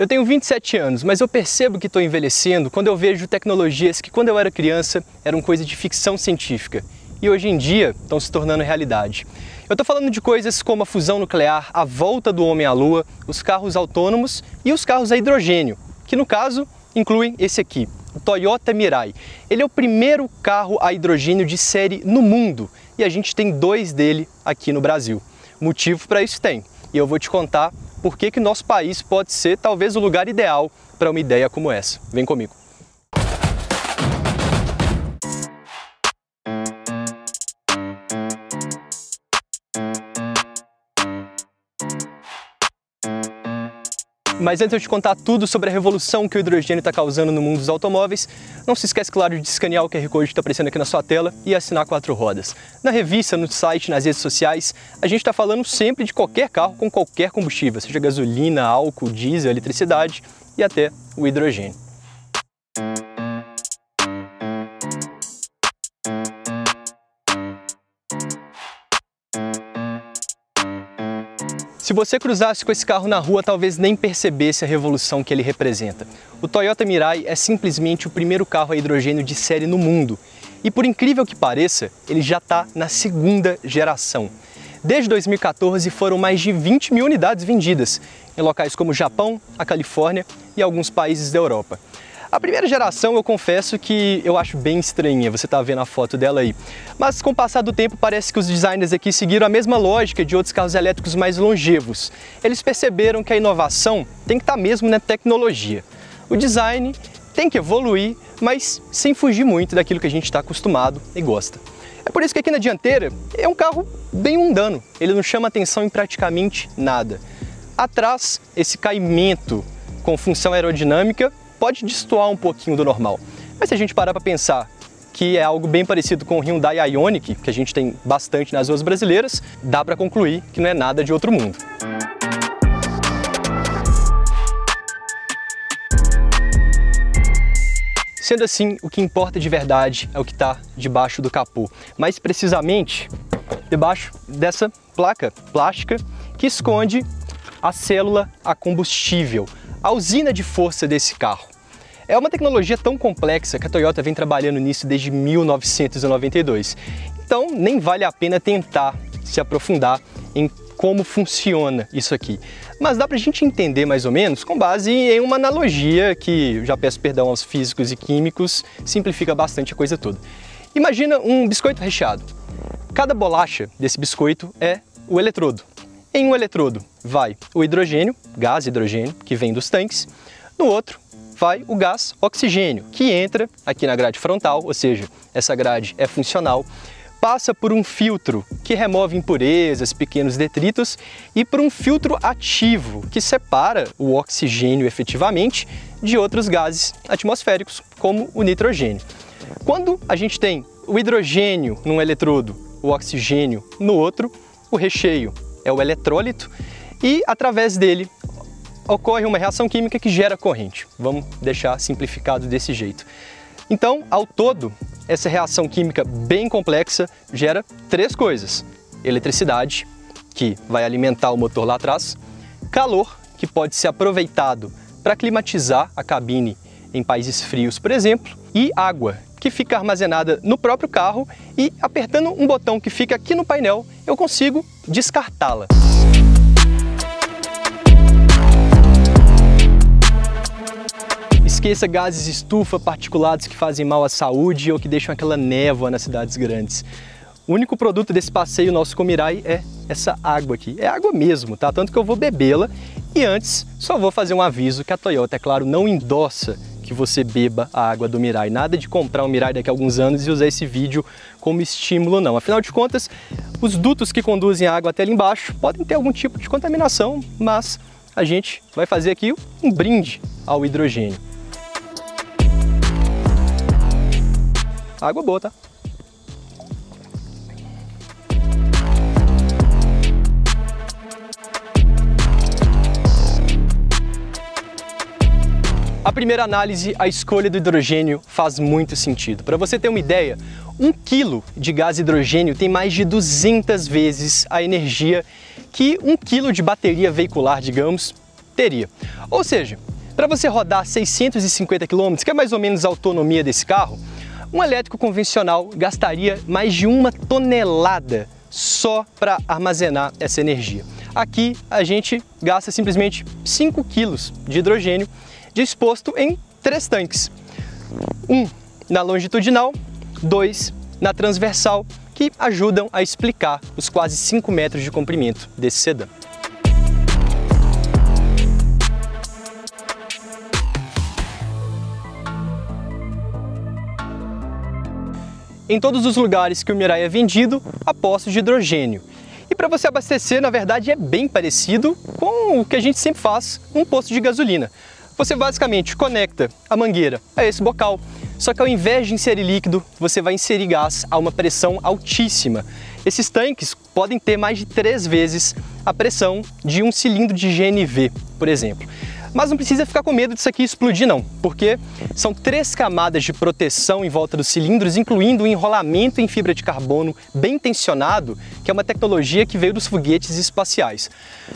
Eu tenho 27 anos, mas eu percebo que estou envelhecendo quando eu vejo tecnologias que quando eu era criança eram coisa de ficção científica e hoje em dia estão se tornando realidade. Eu estou falando de coisas como a fusão nuclear, a volta do homem à lua, os carros autônomos e os carros a hidrogênio, que no caso incluem esse aqui, o Toyota Mirai. Ele é o primeiro carro a hidrogênio de série no mundo e a gente tem 2 dele aqui no Brasil. Motivo para isso tem, e eu vou te contar por que nosso país pode ser talvez o lugar ideal para uma ideia como essa. Vem comigo. Mas antes de eu te contar tudo sobre a revolução que o hidrogênio está causando no mundo dos automóveis, não se esquece, claro, de escanear o QR Code que está aparecendo aqui na sua tela e assinar 4 Rodas. Na revista, no site, nas redes sociais, a gente está falando sempre de qualquer carro com qualquer combustível, seja gasolina, álcool, diesel, eletricidade e até o hidrogênio. Se você cruzasse com esse carro na rua, talvez nem percebesse a revolução que ele representa. O Toyota Mirai é simplesmente o primeiro carro a hidrogênio de série no mundo. E por incrível que pareça, ele já está na 2ª geração. Desde 2014 foram mais de 20 mil unidades vendidas, em locais como o Japão, a Califórnia e alguns países da Europa. A primeira geração eu confesso que eu acho bem estranha, você está vendo a foto dela aí. Mas com o passar do tempo parece que os designers aqui seguiram a mesma lógica de outros carros elétricos mais longevos. Eles perceberam que a inovação tem que estar mesmo na tecnologia. O design tem que evoluir, mas sem fugir muito daquilo que a gente está acostumado e gosta. É por isso que aqui na dianteira é um carro bem mundano, ele não chama atenção em praticamente nada. Atrás, esse caimento com função aerodinâmica pode destoar um pouquinho do normal. Mas se a gente parar para pensar que é algo bem parecido com o Hyundai Ioniq, que a gente tem bastante nas ruas brasileiras, dá para concluir que não é nada de outro mundo. Sendo assim, o que importa de verdade é o que está debaixo do capô. Mais precisamente, debaixo dessa placa plástica que esconde a célula a combustível, a usina de força desse carro. É uma tecnologia tão complexa que a Toyota vem trabalhando nisso desde 1992. Então, nem vale a pena tentar se aprofundar em como funciona isso aqui. Mas dá pra gente entender mais ou menos com base em uma analogia que, já peço perdão aos físicos e químicos, simplifica bastante a coisa toda. Imagina um biscoito recheado. Cada bolacha desse biscoito é o eletrodo. Em um eletrodo vai o hidrogênio, gás hidrogênio, que vem dos tanques. No outro vai o gás oxigênio, que entra aqui na grade frontal, ou seja, essa grade é funcional, passa por um filtro que remove impurezas, pequenos detritos e por um filtro ativo que separa o oxigênio efetivamente de outros gases atmosféricos, como o nitrogênio. Quando a gente tem o hidrogênio num eletrodo, o oxigênio no outro, o recheio é o eletrólito e através dele ocorre uma reação química que gera corrente. Vamos deixar simplificado desse jeito. Então, ao todo, essa reação química bem complexa gera 3 coisas. Eletricidade, que vai alimentar o motor lá atrás, calor, que pode ser aproveitado para climatizar a cabine em países frios, por exemplo, e água, que fica armazenada no próprio carro e apertando um botão que fica aqui no painel, eu consigo descartá-la. Esqueça gases estufa, particulados que fazem mal à saúde ou que deixam aquela névoa nas cidades grandes. O único produto desse passeio nosso com o Mirai é essa água aqui. É água mesmo, tá? Tanto que eu vou bebê-la e antes só vou fazer um aviso que a Toyota, é claro, não endossa que você beba a água do Mirai. Nada de comprar um Mirai daqui a alguns anos e usar esse vídeo como estímulo, não. Afinal de contas, os dutos que conduzem a água até ali embaixo podem ter algum tipo de contaminação, mas a gente vai fazer aqui um brinde ao hidrogênio. Água boa, tá? A primeira análise, a escolha do hidrogênio faz muito sentido. Para você ter uma ideia, 1 quilo de gás hidrogênio tem mais de 200 vezes a energia que 1 quilo de bateria veicular, digamos, teria. Ou seja, Para você rodar 650 km, que é mais ou menos a autonomia desse carro, um elétrico convencional gastaria mais de 1 tonelada só para armazenar essa energia. Aqui a gente gasta simplesmente 5 kg de hidrogênio disposto em 3 tanques. Um na longitudinal, 2 na transversal, que ajudam a explicar os quase 5 metros de comprimento desse sedã. Em todos os lugares que o Mirai é vendido, há postos de hidrogênio. E para você abastecer, na verdade, é bem parecido com o que a gente sempre faz num posto de gasolina. Você basicamente conecta a mangueira a esse bocal, só que ao invés de inserir líquido, você vai inserir gás a uma pressão altíssima. Esses tanques podem ter mais de 3 vezes a pressão de um cilindro de GNV, por exemplo. Mas não precisa ficar com medo disso aqui explodir não, porque são 3 camadas de proteção em volta dos cilindros, incluindo um enrolamento em fibra de carbono bem tensionado, que é uma tecnologia que veio dos foguetes espaciais.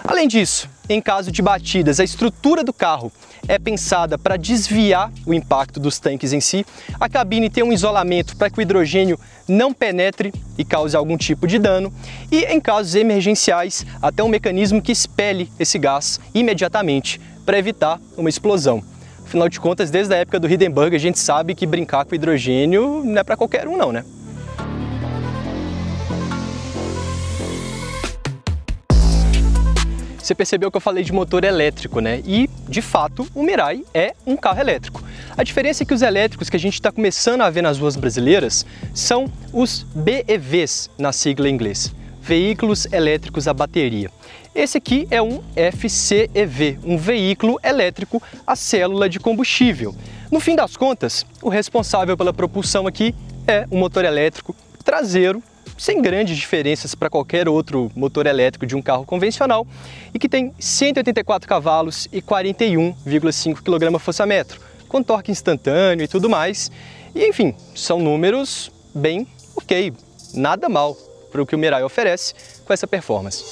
Além disso, em caso de batidas, a estrutura do carro é pensada para desviar o impacto dos tanques em si. A cabine tem um isolamento para que o hidrogênio não penetre e cause algum tipo de dano. E em casos emergenciais, até um mecanismo que expele esse gás imediatamente para evitar uma explosão. Afinal de contas, desde a época do Hindenburg, a gente sabe que brincar com hidrogênio não é para qualquer um não, né? Você percebeu que eu falei de motor elétrico, né? E, de fato, o Mirai é um carro elétrico. A diferença é que os elétricos que a gente está começando a ver nas ruas brasileiras são os BEVs, na sigla em inglês. Veículos elétricos a bateria. Esse aqui é um FCEV, um veículo elétrico a célula de combustível. No fim das contas, o responsável pela propulsão aqui é um motor elétrico traseiro, sem grandes diferenças para qualquer outro motor elétrico de um carro convencional e que tem 184 cavalos e 41,5 kgfm, com torque instantâneo e tudo mais. E enfim, são números bem ok, nada mal para o que o Mirai oferece com essa performance.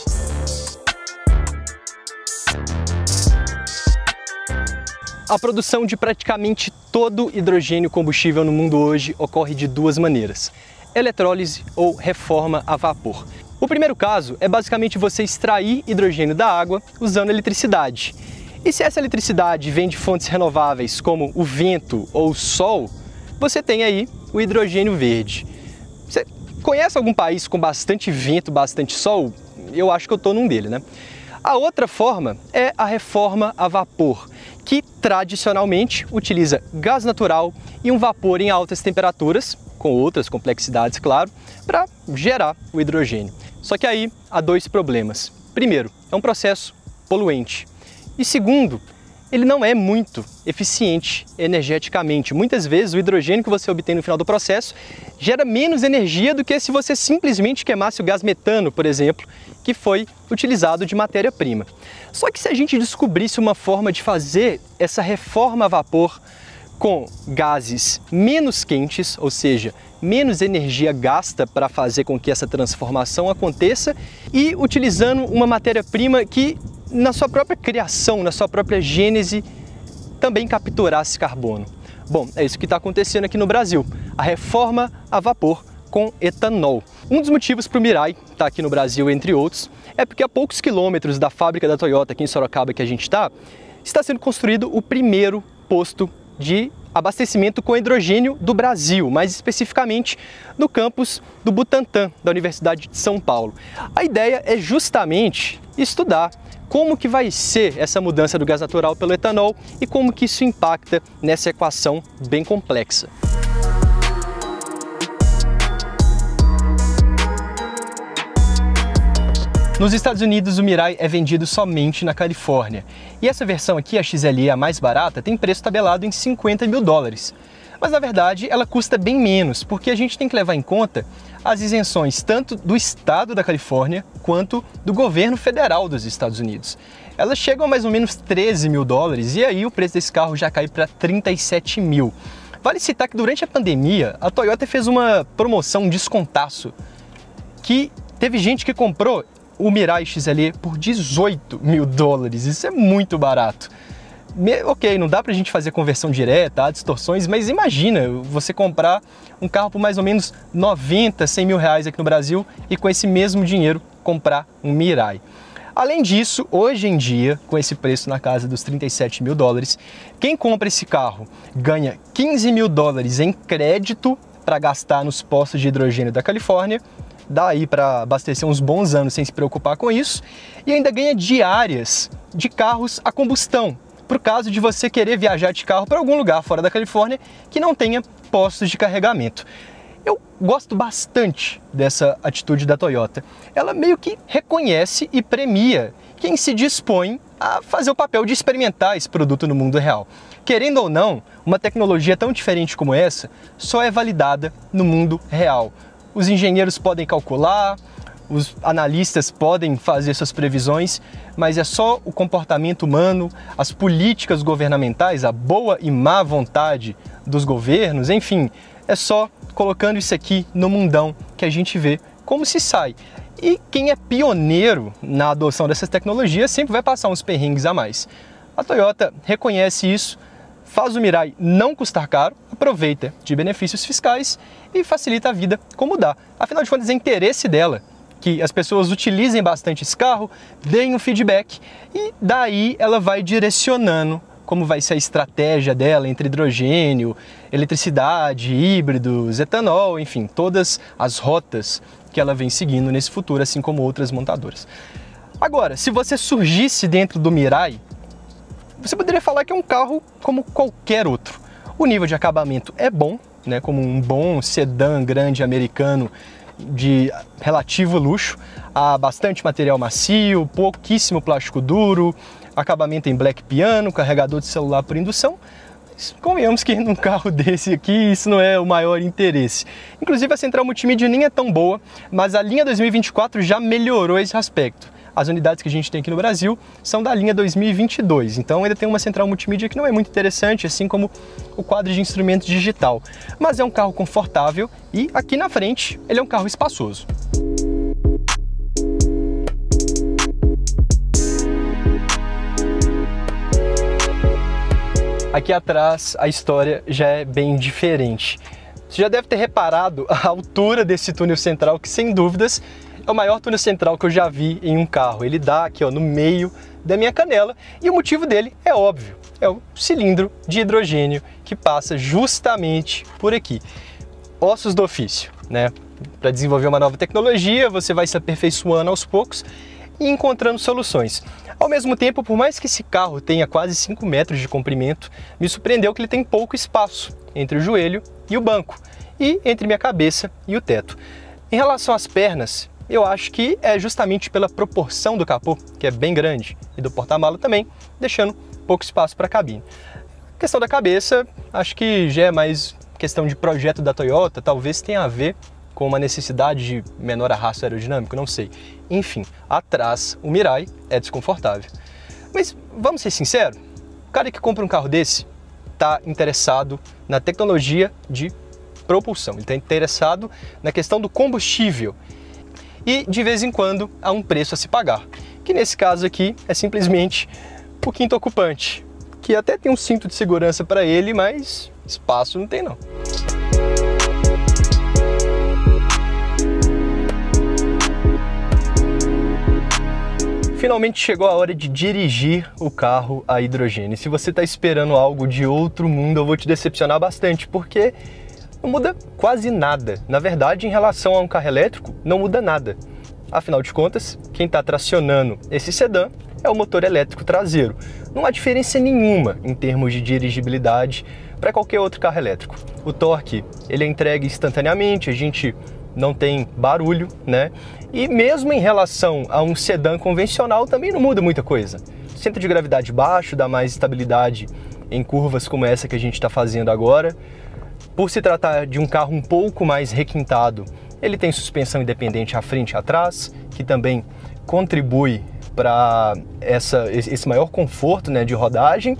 A produção de praticamente todo hidrogênio combustível no mundo hoje ocorre de 2 maneiras: eletrólise ou reforma a vapor. O primeiro caso é basicamente você extrair hidrogênio da água usando eletricidade. E se essa eletricidade vem de fontes renováveis como o vento ou o sol, você tem aí o hidrogênio verde. Você conhece algum país com bastante vento, bastante sol? Eu acho que eu estou num dele, né? A outra forma é a reforma a vapor, que tradicionalmente utiliza gás natural e um vapor em altas temperaturas, com outras complexidades, claro, para gerar o hidrogênio. Só que aí há 2 problemas. Primeiro, é um processo poluente. E segundo, ele não é muito eficiente energeticamente. Muitas vezes o hidrogênio que você obtém no final do processo gera menos energia do que se você simplesmente queimasse o gás metano, por exemplo, que foi utilizado de matéria-prima. Só que se a gente descobrisse uma forma de fazer essa reforma a vapor com gases menos quentes, ou seja, menos energia gasta para fazer com que essa transformação aconteça e utilizando uma matéria-prima que na sua própria criação, na sua própria gênese, também capturasse carbono. Bom, é isso que está acontecendo aqui no Brasil, a reforma a vapor com etanol. Um dos motivos para o Mirai estar aqui no Brasil, entre outros, é porque a poucos quilômetros da fábrica da Toyota aqui em Sorocaba que a gente está sendo construído o primeiro posto de abastecimento com hidrogênio do Brasil, mais especificamente no campus do Butantã, da Universidade de São Paulo. A ideia é justamente estudar como que vai ser essa mudança do gás natural pelo etanol e como que isso impacta nessa equação bem complexa. Nos Estados Unidos, o Mirai é vendido somente na Califórnia. E essa versão aqui, a XLE, a mais barata, tem preço tabelado em $50 mil. Mas, na verdade, ela custa bem menos, porque a gente tem que levar em conta as isenções tanto do estado da Califórnia quanto do governo federal dos Estados Unidos. Elas chegam a mais ou menos $13 mil e aí o preço desse carro já cai para 37 mil. Vale citar que durante a pandemia, a Toyota fez uma promoção, um descontaço, que teve gente que comprou o Mirai XLE por $18 mil. Isso é muito barato. Ok, não dá pra gente fazer conversão direta, há distorções, mas imagina você comprar um carro por mais ou menos 90, 100 mil reais aqui no Brasil e com esse mesmo dinheiro comprar um Mirai. Além disso, hoje em dia, com esse preço na casa dos 37 mil dólares, quem compra esse carro ganha 15 mil dólares em crédito para gastar nos postos de hidrogênio da Califórnia, dá aí para abastecer uns bons anos sem se preocupar com isso, e ainda ganha diárias de carros a combustão, para o caso de você querer viajar de carro para algum lugar fora da Califórnia que não tenha postos de carregamento. Eu gosto bastante dessa atitude da Toyota. Ela meio que reconhece e premia quem se dispõe a fazer o papel de experimentar esse produto no mundo real. Querendo ou não, uma tecnologia tão diferente como essa só é validada no mundo real. Os engenheiros podem calcular, os analistas podem fazer suas previsões, mas é só o comportamento humano, as políticas governamentais, a boa e má vontade dos governos, enfim, é só colocando isso aqui no mundão que a gente vê como se sai. E quem é pioneiro na adoção dessas tecnologias sempre vai passar uns perrengues a mais. A Toyota reconhece isso, faz o Mirai não custar caro, aproveita de benefícios fiscais e facilita a vida como dá. Afinal de contas, é interesse dela que as pessoas utilizem bastante esse carro, deem um feedback e daí ela vai direcionando como vai ser a estratégia dela entre hidrogênio, eletricidade, híbridos, etanol, enfim, todas as rotas que ela vem seguindo nesse futuro, assim como outras montadoras. Agora, se você surgisse dentro do Mirai, você poderia falar que é um carro como qualquer outro. O nível de acabamento é bom, né, como um bom sedã grande americano de relativo luxo, há bastante material macio, pouquíssimo plástico duro, acabamento em black piano, carregador de celular por indução. Mas convenhamos que num carro desse aqui isso não é o maior interesse. Inclusive a central multimídia nem é tão boa, mas a linha 2024 já melhorou esse aspecto. As unidades que a gente tem aqui no Brasil são da linha 2022, então ainda tem uma central multimídia que não é muito interessante, assim como o quadro de instrumentos digital. Mas é um carro confortável e aqui na frente ele é um carro espaçoso. Aqui atrás a história já é bem diferente. Você já deve ter reparado a altura desse túnel central, que sem dúvidas é o maior túnel central que eu já vi em um carro. Ele dá aqui, ó, no meio da minha canela e o motivo dele é óbvio. É o cilindro de hidrogênio que passa justamente por aqui. Ossos do ofício, né? Para desenvolver uma nova tecnologia, você vai se aperfeiçoando aos poucos e encontrando soluções. Ao mesmo tempo, por mais que esse carro tenha quase 5 metros de comprimento, me surpreendeu que ele tem pouco espaço entre o joelho e o banco, e entre minha cabeça e o teto. Em relação às pernas, eu acho que é justamente pela proporção do capô, que é bem grande, e do porta-mala também, deixando pouco espaço para a cabine. A questão da cabeça, acho que já é mais questão de projeto da Toyota, talvez tenha a ver com uma necessidade de menor arrasto aerodinâmico, não sei. Enfim, atrás o Mirai é desconfortável. Mas vamos ser sinceros, o cara que compra um carro desse está interessado na tecnologia de propulsão, ele está interessado na questão do combustível. E de vez em quando há um preço a se pagar, que nesse caso aqui é simplesmente o quinto ocupante, que até tem um cinto de segurança para ele, mas espaço não tem não. Finalmente chegou a hora de dirigir o carro a hidrogênio. Se você está esperando algo de outro mundo, eu vou te decepcionar bastante, porque não muda quase nada. Na verdade, em relação a um carro elétrico, não muda nada. Afinal de contas, quem está tracionando esse sedã é o motor elétrico traseiro. Não há diferença nenhuma em termos de dirigibilidade para qualquer outro carro elétrico. O torque, ele é entregue instantaneamente, a gente não tem barulho, né? E mesmo em relação a um sedã convencional também não muda muita coisa. Centro de gravidade baixo, dá mais estabilidade em curvas como essa que a gente está fazendo agora. Por se tratar de um carro um pouco mais requintado, ele tem suspensão independente à frente e atrás, que também contribui para esse maior conforto, né, de rodagem.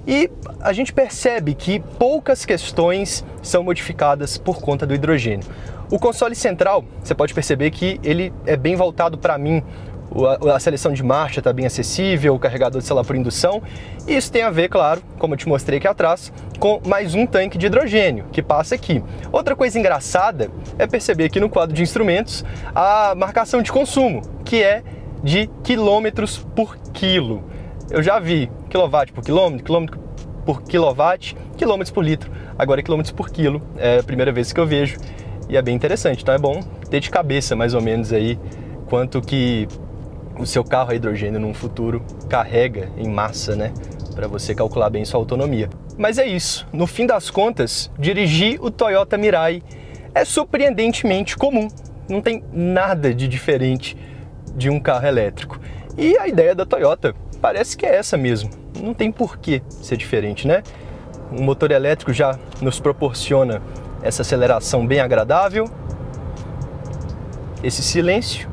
E a gente percebe que poucas questões são modificadas por conta do hidrogênio. O console central, você pode perceber que ele é bem voltado para mim, a seleção de marcha está bem acessível, o carregador de celular por indução. E isso tem a ver, claro, como eu te mostrei aqui atrás, com mais um tanque de hidrogênio que passa aqui. Outra coisa engraçada é perceber aqui no quadro de instrumentos a marcação de consumo, que é de quilômetros por quilo. Eu já vi quilowatt por quilômetro, quilômetro por quilowatt, quilômetros por litro. Agora quilômetros por quilo, é a primeira vez que eu vejo e é bem interessante. Então é bom ter de cabeça mais ou menos aí quanto que o seu carro a hidrogênio num futuro carrega em massa, né? Para você calcular bem sua autonomia. Mas é isso, no fim das contas, dirigir o Toyota Mirai é surpreendentemente comum. Não tem nada de diferente de um carro elétrico. E a ideia da Toyota parece que é essa mesmo. Não tem por que ser diferente, né? Um motor elétrico já nos proporciona essa aceleração bem agradável, esse silêncio.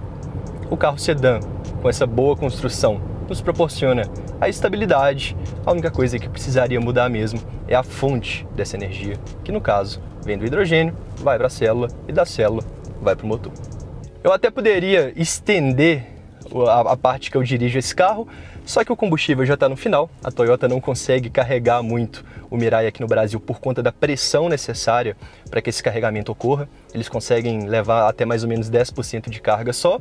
O carro sedã, com essa boa construção, nos proporciona a estabilidade. A única coisa que precisaria mudar mesmo é a fonte dessa energia, que no caso vem do hidrogênio, vai para a célula e da célula vai para o motor. Eu até poderia estender a parte que eu dirijo esse carro, só que o combustível já está no final. A Toyota não consegue carregar muito o Mirai aqui no Brasil por conta da pressão necessária para que esse carregamento ocorra. Eles conseguem levar até mais ou menos 10% de carga só.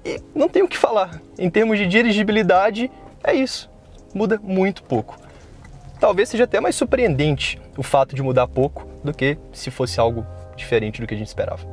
E não tem o que falar, em termos de dirigibilidade, é isso, muda muito pouco. Talvez seja até mais surpreendente o fato de mudar pouco do que se fosse algo diferente do que a gente esperava.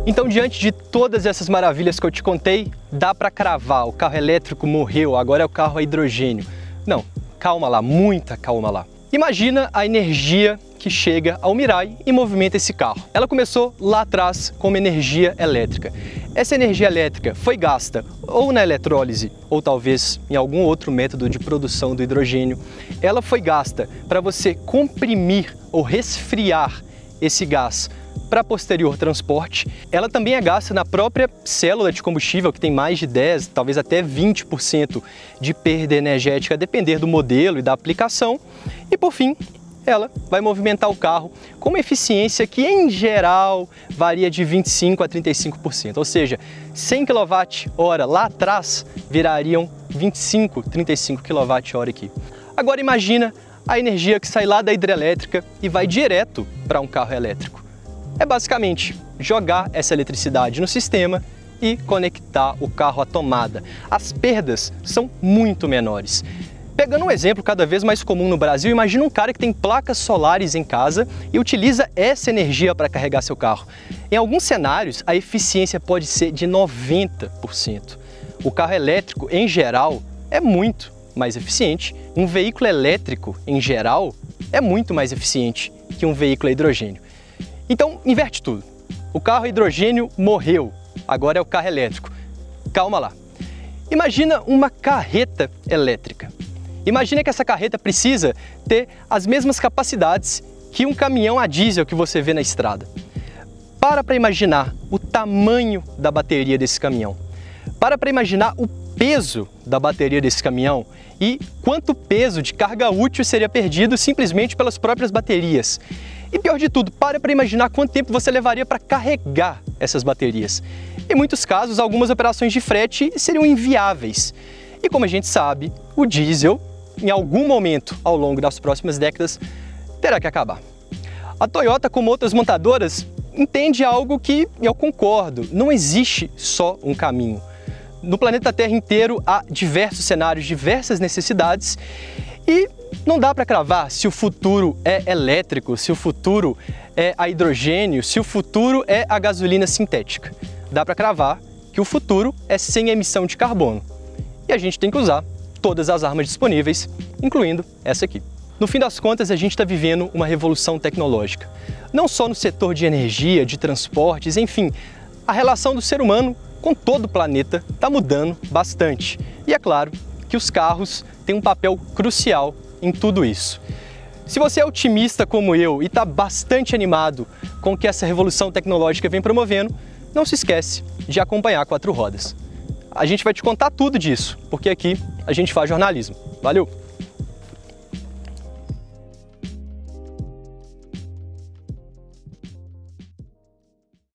Então, diante de todas essas maravilhas que eu te contei, dá para cravar, o carro elétrico morreu, agora é o carro a hidrogênio. Não, calma lá, muita calma lá. Imagina a energia que chega ao Mirai e movimenta esse carro. Ela começou lá atrás como energia elétrica. Essa energia elétrica foi gasta ou na eletrólise ou talvez em algum outro método de produção do hidrogênio. Ela foi gasta para você comprimir ou resfriar esse gás para posterior transporte. Ela também é gasta na própria célula de combustível, que tem mais de 10%, talvez até 20% de perda energética, a depender do modelo e da aplicação. E por fim, ela vai movimentar o carro com uma eficiência que, em geral, varia de 25% a 35%. Ou seja, 100 kWh lá atrás virariam 25, 35 kWh aqui. Agora imagina a energia que sai lá da hidrelétrica e vai direto para um carro elétrico. É basicamente jogar essa eletricidade no sistema e conectar o carro à tomada. As perdas são muito menores. Pegando um exemplo cada vez mais comum no Brasil, imagina um cara que tem placas solares em casa e utiliza essa energia para carregar seu carro. Em alguns cenários, a eficiência pode ser de 90%. O carro elétrico, em geral, é muito mais eficiente. Um veículo elétrico, em geral, é muito mais eficiente que um veículo a hidrogênio. Então, inverte tudo. O carro a hidrogênio morreu, agora é o carro elétrico. Calma lá. Imagina uma carreta elétrica. Imagina que essa carreta precisa ter as mesmas capacidades que um caminhão a diesel que você vê na estrada. Para imaginar o tamanho da bateria desse caminhão. Para imaginar o peso da bateria desse caminhão e quanto peso de carga útil seria perdido simplesmente pelas próprias baterias. E pior de tudo, para imaginar quanto tempo você levaria para carregar essas baterias. Em muitos casos, algumas operações de frete seriam inviáveis. E como a gente sabe, o diesel, em algum momento ao longo das próximas décadas, terá que acabar. A Toyota, como outras montadoras, entende algo que eu concordo. Não existe só um caminho. No planeta Terra inteiro há diversos cenários, diversas necessidades e não dá para cravar se o futuro é elétrico, se o futuro é a hidrogênio, se o futuro é a gasolina sintética. Dá para cravar que o futuro é sem emissão de carbono. E a gente tem que usar todas as armas disponíveis, incluindo essa aqui. No fim das contas, a gente está vivendo uma revolução tecnológica. Não só no setor de energia, de transportes, enfim, a relação do ser humano com todo o planeta está mudando bastante. E é claro que os carros têm um papel crucial em tudo isso. Se você é otimista como eu e está bastante animado com o que essa revolução tecnológica vem promovendo, não se esquece de acompanhar Quatro Rodas. A gente vai te contar tudo disso, porque aqui a gente faz jornalismo. Valeu!